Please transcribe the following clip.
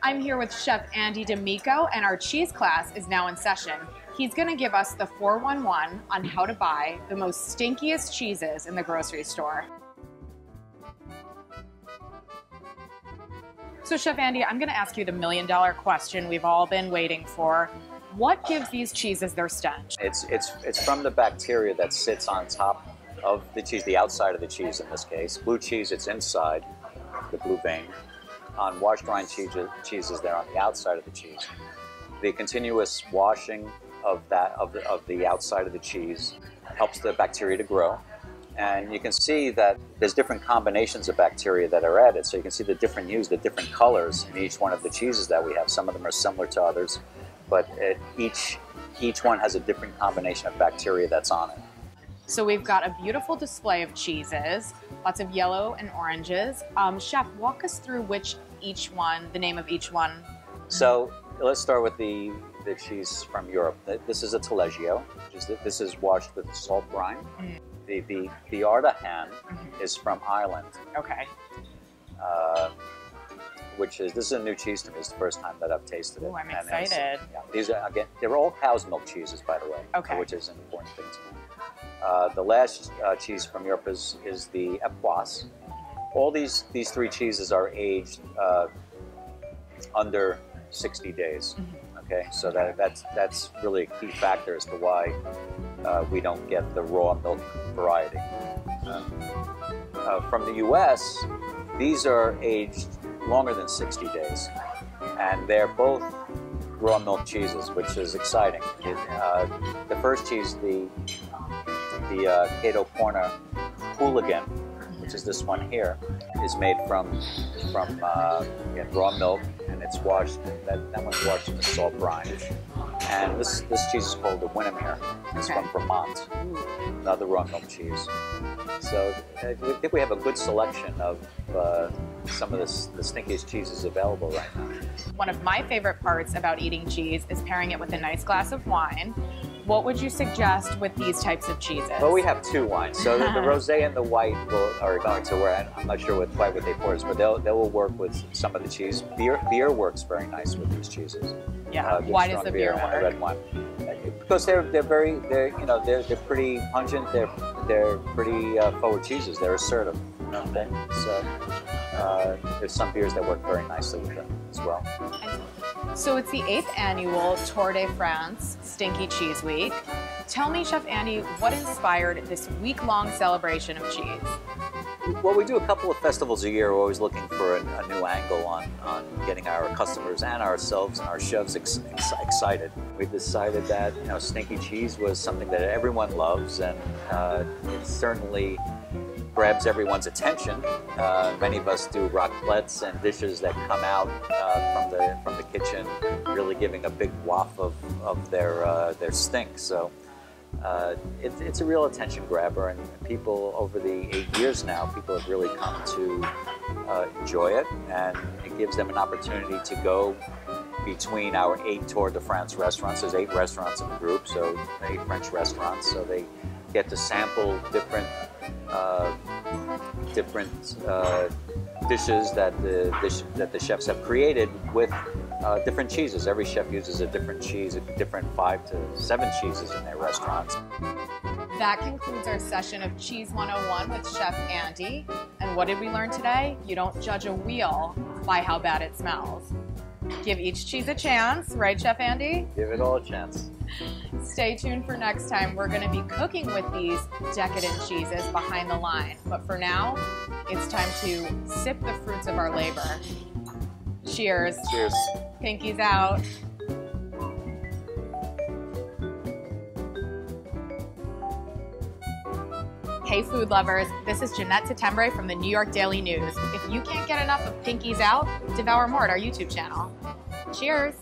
I'm here with Chef Andy D'Amico, and our cheese class is now in session. He's gonna give us the 411 on how to buy the most stinkiest cheeses in the grocery store. So Chef Andy, I'm gonna ask you the million-dollar question we've all been waiting for. What gives these cheeses their stench? It's from the bacteria that sits on top of the cheese, the outside of the cheese in this case. Blue cheese, it's inside, the blue vein. On washed rind cheeses, they're on the outside of the cheese. The continuous washing of the outside of the cheese helps the bacteria to grow. And you can see that there's different combinations of bacteria that are added. So you can see the different hues, the different colors in each one of the cheeses that we have. Some of them are similar to others, but each one has a different combination of bacteria that's on it. So we've got a beautiful display of cheeses, lots of yellow and oranges. Chef, walk us through the name of each one. So let's start with the cheese from Europe. This is a Taleggio. This is washed with salt brine. Mm. The Ardahan is from Ireland. Okay. This is a new cheese to me. It's the first time that I've tasted it. Oh, I'm excited. Yeah, these are, again, they're all cow's milk cheeses, by the way. Okay. Which is an important thing to me. The last cheese from Europe is the Abbas. All these three cheeses are aged under 60 days. Okay, so that's really a key factor as to why we don't get the raw milk variety. From the U.S., these are aged longer than 60 days, and they're both raw milk cheeses, which is exciting. The first cheese, the Cato Hooligan, which is this one here, is made from raw milk, and it's washed. That one's washed in the salt brine. And this cheese is called the Winnemere. It's from Vermont, another raw milk cheese. So I think we have a good selection of some of the stinkiest cheeses available right now. One of my favorite parts about eating cheese is pairing it with a nice glass of wine. What would you suggest with these types of cheeses? Well, we have two wines. So the rosé and the white are going to work. I'm not sure what they pour, but they will work with some of the cheese. Beer works very nice with these cheeses. Yeah. Why does the beer work? Red wine. Because they're pretty pungent. They're pretty forward cheeses. They're assertive. Okay. So there's some beers that work very nicely with them as well. So it's the 8th annual Tour de France Stinky Cheese Week. Tell me, Chef Andy, what inspired this week-long celebration of cheese? Well, we do a couple of festivals a year. We're always looking for a new angle on getting our customers and ourselves and our chefs excited. We decided that stinky cheese was something that everyone loves, and it certainly grabs everyone's attention. Many of us do raclettes and dishes that come out from the kitchen, really giving a big waft of their stink. So it's a real attention grabber, and people over the 8 years now, people have really come to enjoy it, and it gives them an opportunity to go between our 8 Tour de France restaurants. There's 8 restaurants in the group, so 8 French restaurants, so they get to sample different dishes that the chefs have created with different cheeses. Every chef uses a different cheese, different 5 to 7 cheeses in their restaurants. That concludes our session of Cheese 101 with Chef Andy. And what did we learn today? You don't judge a wheel by how bad it smells. Give each cheese a chance, right, Chef Andy? Give it all a chance. Stay tuned for next time. We're going to be cooking with these decadent cheeses behind the line. But for now, it's time to sip the fruits of our labor. Cheers. Cheers. Pinkies out. Hey food lovers, this is Jeanette Settembre from the New York Daily News. If you can't get enough of Pinkies out, devour more at our YouTube channel. Cheers.